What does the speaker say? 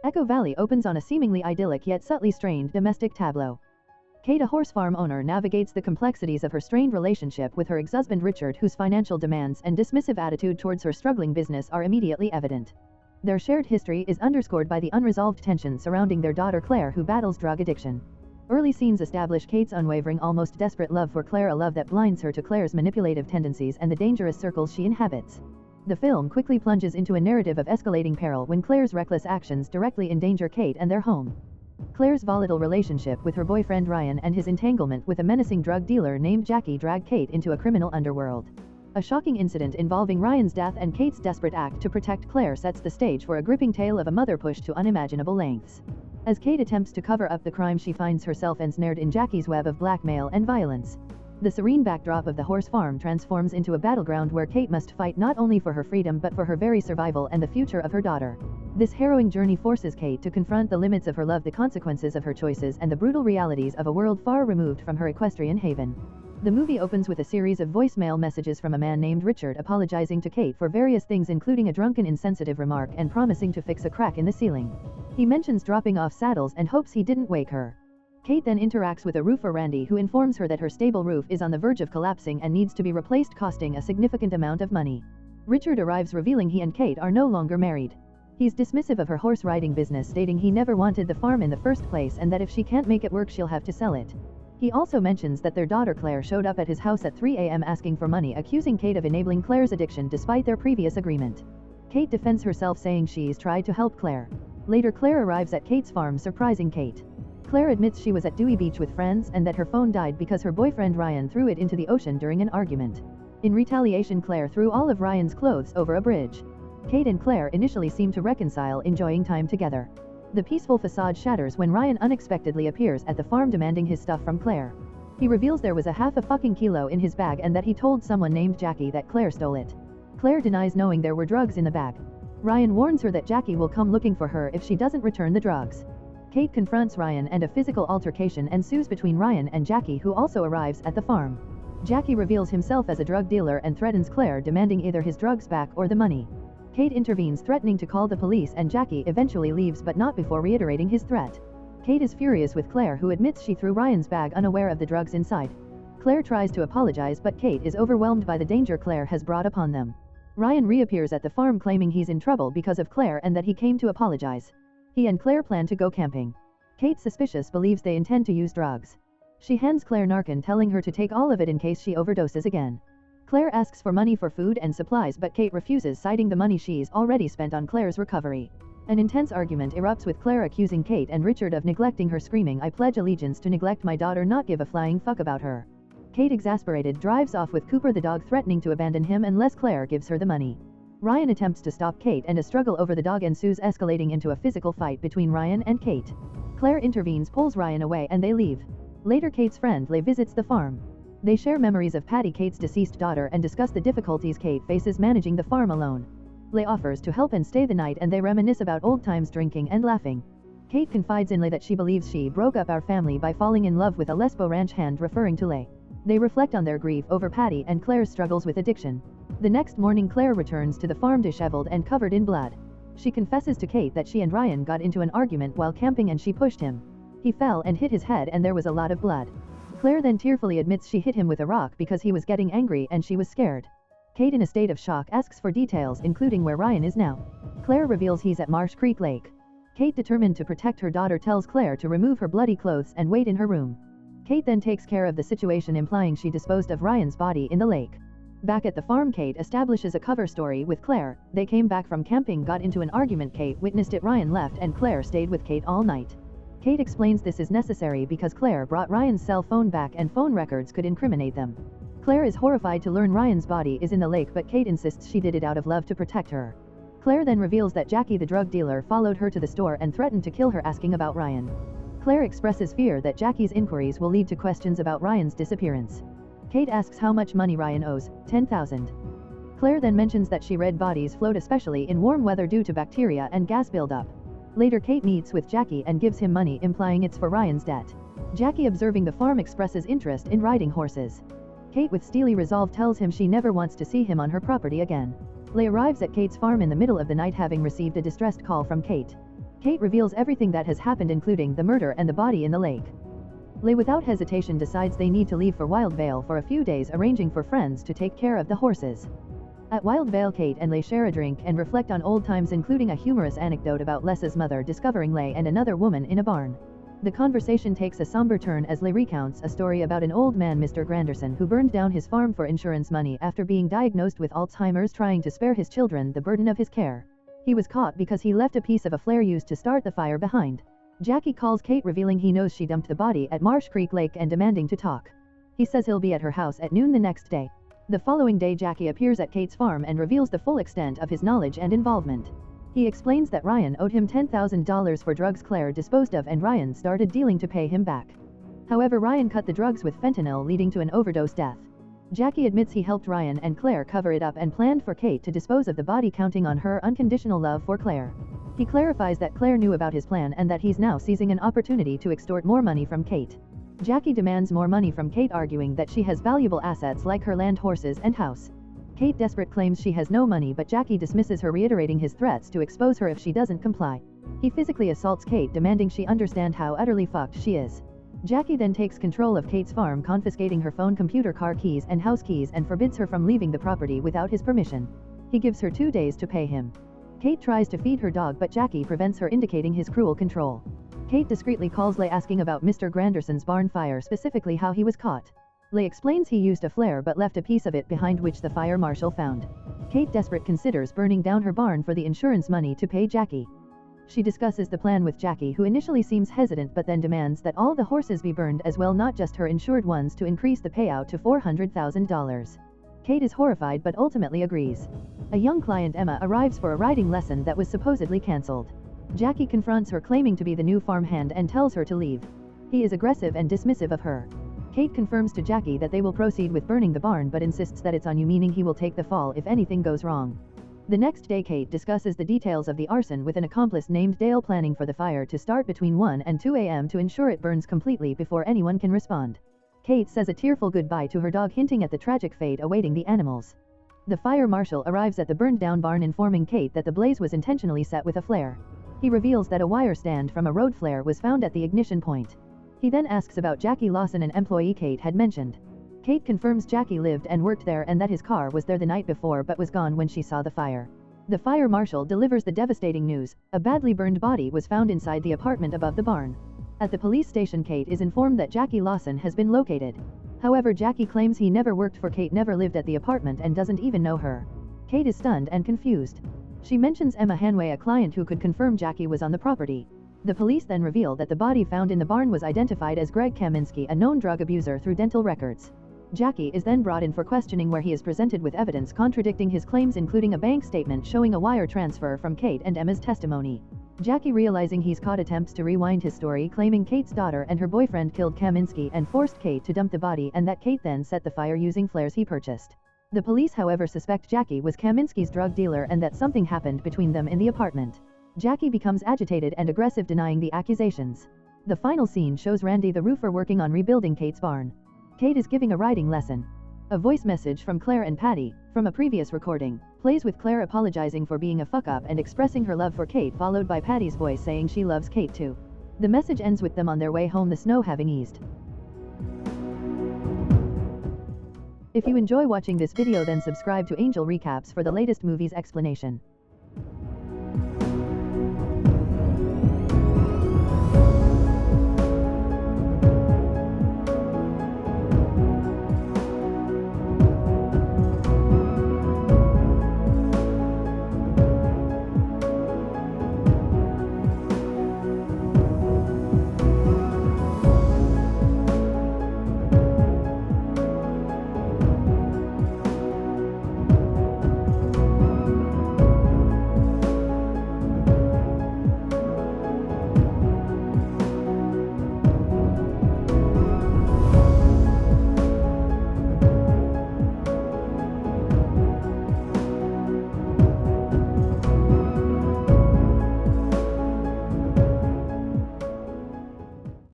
Echo Valley opens on a seemingly idyllic yet subtly strained domestic tableau. Kate, a horse farm owner, navigates the complexities of her strained relationship with her ex-husband Richard, whose financial demands and dismissive attitude towards her struggling business are immediately evident. Their shared history is underscored by the unresolved tension surrounding their daughter Claire, who battles drug addiction. Early scenes establish Kate's unwavering, almost desperate love for Claire, a love that blinds her to Claire's manipulative tendencies and the dangerous circles she inhabits. The film quickly plunges into a narrative of escalating peril when Claire's reckless actions directly endanger Kate and their home. Claire's volatile relationship with her boyfriend Ryan and his entanglement with a menacing drug dealer named Jackie drag Kate into a criminal underworld. A shocking incident involving Ryan's death and Kate's desperate act to protect Claire sets the stage for a gripping tale of a mother pushed to unimaginable lengths. As Kate attempts to cover up the crime, she finds herself ensnared in Jackie's web of blackmail and violence. The serene backdrop of the horse farm transforms into a battleground where Kate must fight not only for her freedom but for her very survival and the future of her daughter. This harrowing journey forces Kate to confront the limits of her love, the consequences of her choices, and the brutal realities of a world far removed from her equestrian haven. The movie opens with a series of voicemail messages from a man named Richard apologizing to Kate for various things, including a drunken, insensitive remark and promising to fix a crack in the ceiling. He mentions dropping off saddles and hopes he didn't wake her. Kate then interacts with a roofer Randy, who informs her that her stable roof is on the verge of collapsing and needs to be replaced, costing a significant amount of money. Richard arrives, revealing he and Kate are no longer married. He's dismissive of her horse riding business, stating he never wanted the farm in the first place and that if she can't make it work she'll have to sell it. He also mentions that their daughter Claire showed up at his house at 3 a.m. asking for money, accusing Kate of enabling Claire's addiction despite their previous agreement. Kate defends herself, saying she's tried to help Claire. Later, Claire arrives at Kate's farm, surprising Kate. Claire admits she was at Dewey Beach with friends and that her phone died because her boyfriend Ryan threw it into the ocean during an argument. In retaliation, Claire threw all of Ryan's clothes over a bridge. Kate and Claire initially seem to reconcile, enjoying time together. The peaceful facade shatters when Ryan unexpectedly appears at the farm demanding his stuff from Claire. He reveals there was a half a fucking kilo in his bag and that he told someone named Jackie that Claire stole it. Claire denies knowing there were drugs in the bag. Ryan warns her that Jackie will come looking for her if she doesn't return the drugs. Kate confronts Ryan and a physical altercation ensues between Ryan and Jackie, who also arrives at the farm. Jackie reveals himself as a drug dealer and threatens Claire, demanding either his drugs back or the money. Kate intervenes, threatening to call the police, and Jackie eventually leaves, but not before reiterating his threat. Kate is furious with Claire, who admits she threw Ryan's bag unaware of the drugs inside. Claire tries to apologize, but Kate is overwhelmed by the danger Claire has brought upon them. Ryan reappears at the farm, claiming he's in trouble because of Claire and that he came to apologize. He and Claire plan to go camping. Kate, suspicious, believes they intend to use drugs. She hands Claire Narcan, telling her to take all of it in case she overdoses again. Claire asks for money for food and supplies, but Kate refuses, citing the money she's already spent on Claire's recovery. An intense argument erupts, with Claire accusing Kate and Richard of neglecting her, screaming, "I pledge allegiance to neglect my daughter, not give a flying fuck about her." Kate, exasperated, drives off with Cooper the dog, threatening to abandon him unless Claire gives her the money. Ryan attempts to stop Kate and a struggle over the dog ensues, escalating into a physical fight between Ryan and Kate. Claire intervenes, pulls Ryan away, and they leave. Later, Kate's friend Leigh visits the farm. They share memories of Patty, Kate's deceased daughter, and discuss the difficulties Kate faces managing the farm alone. Leigh offers to help and stay the night, and they reminisce about old times, drinking and laughing. Kate confides in Leigh that she believes she broke up our family by falling in love with a Lesbo ranch hand, referring to Leigh. They reflect on their grief over Patty and Claire's struggles with addiction. The next morning, Claire returns to the farm disheveled and covered in blood. She confesses to Kate that she and Ryan got into an argument while camping and she pushed him. He fell and hit his head and there was a lot of blood. Claire then tearfully admits she hit him with a rock because he was getting angry and she was scared. Kate, in a state of shock, asks for details, including where Ryan is now. Claire reveals he's at Marsh Creek Lake. Kate, determined to protect her daughter, tells Claire to remove her bloody clothes and wait in her room. Kate then takes care of the situation, implying she disposed of Ryan's body in the lake. Back at the farm, Kate establishes a cover story with Claire. They came back from camping, got into an argument, Kate witnessed it, Ryan left, and Claire stayed with Kate all night. Kate explains this is necessary because Claire brought Ryan's cell phone back and phone records could incriminate them. Claire is horrified to learn Ryan's body is in the lake, but Kate insists she did it out of love to protect her. Claire then reveals that Jackie, the drug dealer, followed her to the store and threatened to kill her, asking about Ryan. Claire expresses fear that Jackie's inquiries will lead to questions about Ryan's disappearance. Kate asks how much money Ryan owes, $10,000. Claire then mentions that she read bodies float, especially in warm weather, due to bacteria and gas buildup. Later, Kate meets with Jackie and gives him money, implying it's for Ryan's debt. Jackie, observing the farm, expresses interest in riding horses. Kate, with steely resolve, tells him she never wants to see him on her property again. Leigh arrives at Kate's farm in the middle of the night, having received a distressed call from Kate. Kate reveals everything that has happened, including the murder and the body in the lake. Lay without hesitation decides they need to leave for Wild Vale for a few days, arranging for friends to take care of the horses. At Wild Vale, Kate and Lay share a drink and reflect on old times, including a humorous anecdote about Les's mother discovering Lay and another woman in a barn. The conversation takes a somber turn as Lay recounts a story about an old man, Mr. Granderson, who burned down his farm for insurance money after being diagnosed with Alzheimer's, trying to spare his children the burden of his care. He was caught because he left a piece of a flare used to start the fire behind. Jackie calls Kate, revealing he knows she dumped the body at Marsh Creek Lake and demanding to talk. He says he'll be at her house at noon the next day. The following day, Jackie appears at Kate's farm and reveals the full extent of his knowledge and involvement. He explains that Ryan owed him $10,000 for drugs Claire disposed of, and Ryan started dealing to pay him back. However, Ryan cut the drugs with fentanyl, leading to an overdose death. Jackie admits he helped Ryan and Claire cover it up and planned for Kate to dispose of the body, counting on her unconditional love for Claire. He clarifies that Claire knew about his plan and that he's now seizing an opportunity to extort more money from Kate. Jackie demands more money from Kate, arguing that she has valuable assets like her land, horses, and house. Kate, desperate, claims she has no money, but Jackie dismisses her, reiterating his threats to expose her if she doesn't comply. He physically assaults Kate, demanding she understand how utterly fucked she is. Jackie then takes control of Kate's farm, confiscating her phone, computer, car keys, and house keys, and forbids her from leaving the property without his permission. He gives her 2 days to pay him. Kate tries to feed her dog, but Jackie prevents her, indicating his cruel control. Kate discreetly calls Lay, asking about Mr. Granderson's barn fire, specifically how he was caught. Lay explains he used a flare but left a piece of it behind, which the fire marshal found. Kate, desperate, considers burning down her barn for the insurance money to pay Jackie. She discusses the plan with Jackie, who initially seems hesitant but then demands that all the horses be burned as well, not just her insured ones, to increase the payout to $400,000. Kate is horrified but ultimately agrees. A young client, Emma, arrives for a riding lesson that was supposedly cancelled. Jackie confronts her, claiming to be the new farmhand, and tells her to leave. He is aggressive and dismissive of her. Kate confirms to Jackie that they will proceed with burning the barn, but insists that it's on you, meaning he will take the fall if anything goes wrong. The next day, Kate discusses the details of the arson with an accomplice named Dale, planning for the fire to start between 1 and 2 a.m. to ensure it burns completely before anyone can respond. Kate says a tearful goodbye to her dog, hinting at the tragic fate awaiting the animals. The fire marshal arrives at the burned-down barn, informing Kate that the blaze was intentionally set with a flare. He reveals that a wire stand from a road flare was found at the ignition point. He then asks about Jackie Lawson, an employee Kate had mentioned. Kate confirms Jackie lived and worked there and that his car was there the night before but was gone when she saw the fire. The fire marshal delivers the devastating news: a badly burned body was found inside the apartment above the barn. At the police station, Kate is informed that Jackie Lawson has been located. However, Jackie claims he never worked for Kate, never lived at the apartment, and doesn't even know her. Kate is stunned and confused. She mentions Emma Hanway, a client who could confirm Jackie was on the property. The police then reveal that the body found in the barn was identified as Greg Kaminsky, a known drug abuser, through dental records. Jackie is then brought in for questioning, where he is presented with evidence contradicting his claims, including a bank statement showing a wire transfer from Kate and Emma's testimony. Jackie, realizing he's caught, attempts to rewind his story, claiming Kate's daughter and her boyfriend killed Kaminsky and forced Kate to dump the body, and that Kate then set the fire using flares he purchased. The police, however, suspect Jackie was Kaminsky's drug dealer and that something happened between them in the apartment. Jackie becomes agitated and aggressive, denying the accusations. The final scene shows Randy, the roofer, working on rebuilding Kate's barn. Kate is giving a riding lesson. A voice message from Claire and Patty, from a previous recording, plays, with Claire apologizing for being a fuck-up and expressing her love for Kate, followed by Patty's voice saying she loves Kate too. The message ends with them on their way home, the snow having eased. If you enjoy watching this video, then subscribe to Angel Recaps for the latest movies explanation.